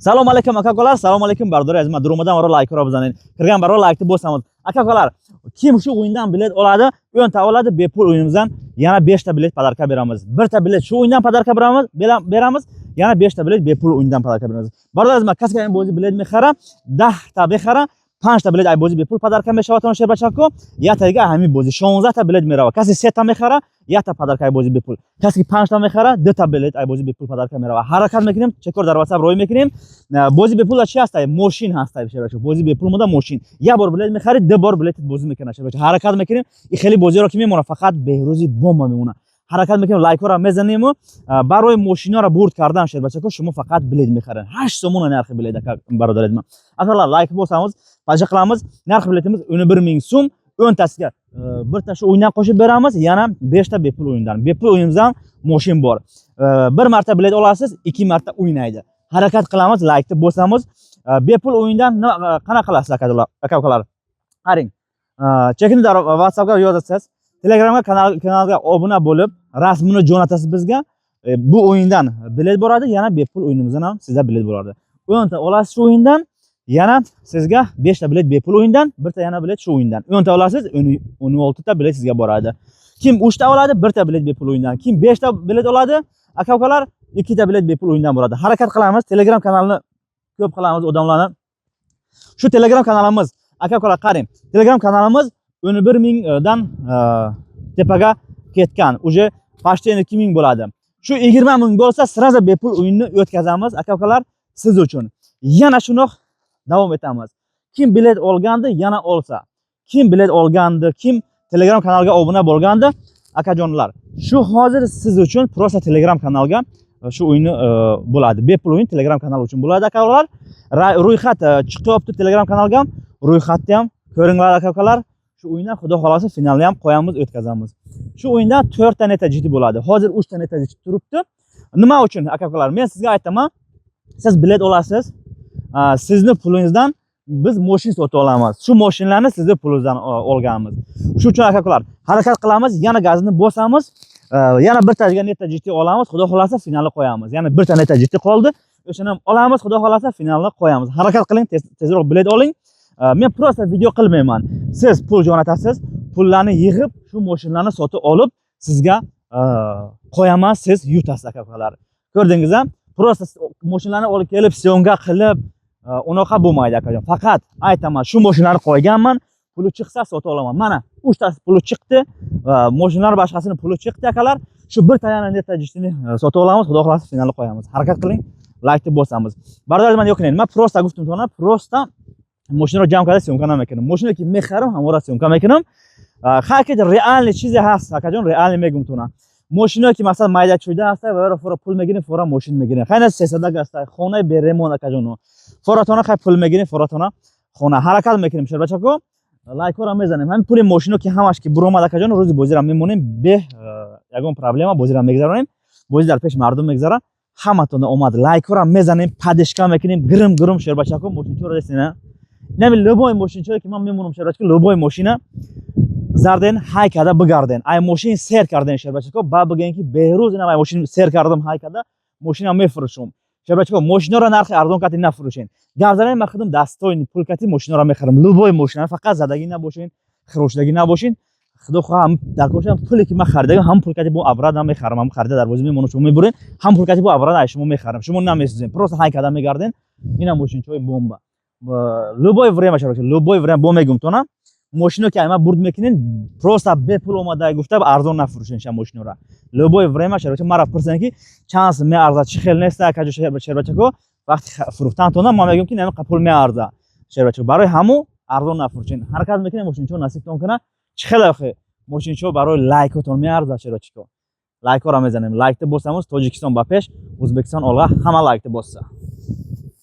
Salom alaykum akakolar, salom alaykum bardo'ri aziz. Durumadan ora like ura bizaning. Kirgan baror like deb bosamiz. Akakolar, kim shu o'yindan bilet oladi, 10 ta oladi, bepul o'yinimizdan yana 5 ta bilet podarka beramiz. 1 ta bilet shu o'yindan podarka beramiz, yana 5 ta bilet bepul o'yindan podarka beramiz. Bardo'ri aziz, kaskaning bo'zi bilet mexara, 10 ta bexara, 5 ta bilet ay bo'zi bepul podarka meshawaton sherbachako, yataga hami bo'zi 16 ta bilet merava. Kasi 3 ta mexara, yata podarka ay bo'zi bepul. Kasi 5 ta mexara, 2 ta bilet ay bo'zi bepul podarka merava. Harakat mekinim, chekor dar WhatsApp ro'y mekinim. bo'zi bepul chi hastay, moshin hastay sherbachako. bo'zi bepul moda moshin. Ya bor bilet mexarid, 2 bor bilet bo'zi mekana sherbachako. Harakat mekinim, xeli bo'zi ro ki memona faqat behrozi bomba memona. Harakat mekinim, like ora mezanim و برای ماشینا را برد کردن شد بچه‌ها شما فقط بلید می‌خرن 8 سومون نرخ بلید برادرید من اصلا لایک بوسامız پاجا قilamiz narx biletimiz 11000 so'm 10 tasiga bir ta shu o'yindan qo'shib beramiz yana 5 ta bepul o'yindan bepul o'yinimizdan moshin bor bir marta bilet olasiz 2 marta o'ynaydi harakat qilamiz like deb bosamiz bepul o'yindan qanaqa qilasiz aka-ukalar qarang chekini WhatsAppga yozasiz Telegramga kanalga obuna bo'lib rasmini jo'natasiz bizga bu o'yindan bilet boradi yana bepul o'yinimizdan ham sizga bilet boradi 10 ta olasiz shu o'yindan yana sizga 5 ta bilet bepul o'yindan 1 ta yana bilet shu o'yindan 10 ta olasiz 16 ta bilet sizga boradi kim 3 ta oladi 1 ta bilet bepul o'yindan kim 5 ta bilet oladi aka-ukalar 2 ta bilet bepul o'yindan boradi harakat qilamiz Telegram kanalini ko'p qilamiz odamlarni shu Telegram kanalimiz aka-ukalar qarang Telegram kanalimiz 11000 dan tepaga ketgan. Uje pashta 2000 bo'ladi. Shu 20000 bo'lsa, siraza bepul o'yinni o'tkazamiz aka-ukalar siz uchun. Yana shundoq davom etamiz. Kim bilet olgandi, yana olsa. Kim bilet olgandi, kim Telegram kanalga obuna bo'lgandi, akajonlar. Shu hozir siz uchun prosta Telegram kanalga shu o'yinni bo'ladi. Bepul o'yin Telegram kanali uchun bo'ladi aka-ukalar. Ro'yxat chiqyapti Telegram kanalga. Ro'yxatni ham ko'ringlar aka-ukalar. Shu o'yindan xudo xolasa finalni ham qo'yamiz, o'tkazamiz. Shu o'yinda 4 ta neta jiti bo'ladi. Hozir 3 ta neta jiti turibdi. Nima uchun aka-ukalar? Men sizga aytaman. Siz bilet olasiz. Sizni pulingizdan biz moshin sotib olamiz. Shu moshinlarni sizni pulingizdan olganmiz. Shu uchun aka-ukalar harakat qilamiz, yana gazni bosamiz. Yana bir ta neta jiti olamiz, xudo xolasa finalni qo'yamiz. Yana bir ta neta jiti qoldi. O'shani ham olamiz, xudo xolasa finalni qo'yamiz. Harakat qiling, tezroq bilet oling. Men prosta video qilmayman. Siz pul jo'natasiz, pullarni yig'ib, shu moshinlarni sotib olib, sizga qo'yaman, siz yutasiz aka-ukalar. Ko'rdingizmi? Prosta moshinlarni olib kelib, syomka qilib, unaqa bo'lmaydi akajon. Faqat aytaman, shu moshinlarni qo'yganman, puli chiqsa sotib olaman. Mana 3 tasi puli chiqdi, moshinlar boshqasini puli chiqdi akalar. Shu bir tayani neta jishtini sotib olamiz, xudo xolasa finalni qo'yamiz. Harakat qiling, like deb bosamiz. Bardo'rlar, men yo'qmen. Men prosta guftim tona, prosta ماشین رو جمع کرده سیمکا نمیکنم ماشینی که میخرم همورا سیمکا میکنم خاکی ریال چیزی هست کاجون ریال میگم تو نه ماشینی که مثلا مایده شده هست و فورا پول میگیرین فورا ماشین میگیرین خیلی 300 هست خونه برمون کاجون فورا تونه خیلی پول میگیرین فورا تونه خونه حرکت میکنیم شر بچه‌ها لایک رو میزنیم همین پول ماشینو که همش که برو اومد کاجون روزی بازی را میمونیم به یگون پرابلم بازی را میگذرونیم بازی در پیش مردم میگذره همتون اومد لایک رو میزنیم پادشکا میکنیم گرم گرم شر بچه‌ها ماشین چورا رسینه نمی لبای ماشین چرا که من میمونم شهر که لبای ماشینه زردن های کرده بگردن ای ماشین سیر کردن شهر بچه که با بگن که بهروز اینا ماشین سیر کردم های کرده ماشینم میفروشم شهر بچه که ماشینا را نرخ ارزان کتی نفروشین گردن مخدم دستای پول کتی ماشینا را میخرم لبای ماشین فقط زدگی نباشین خروشدگی نباشین خدا خواهم در کوشم پولی که من خریدم هم پول کتی با ابراد هم میخرم هم خریده در بازی میمونم شما میبرین هم پول کتی با ابراد شما میخرم شما نمیسوزین پروس های کرده میگردن اینا ماشین چوی بمب любое время шарок любое время бо мегум то на машину ки ама бурд мекинин просто бепул омада гуфта арзон нафурушин ша машинура любое время шарок мара пурсен ки чанс меарза чи хел неста кажо шербачако вақти фурухтан то на ма мегум ки нама пул меарза шербачако барои ҳаму арзон нафурушин ҳаракат мекинин машинчо насибтон кана чи хел охе машинчо барои лайкотон меарза шербачако лайкора мезанем лайкте босамуз тоҷикистон ба пеш ӯзбекистон олга ҳама лайкте босса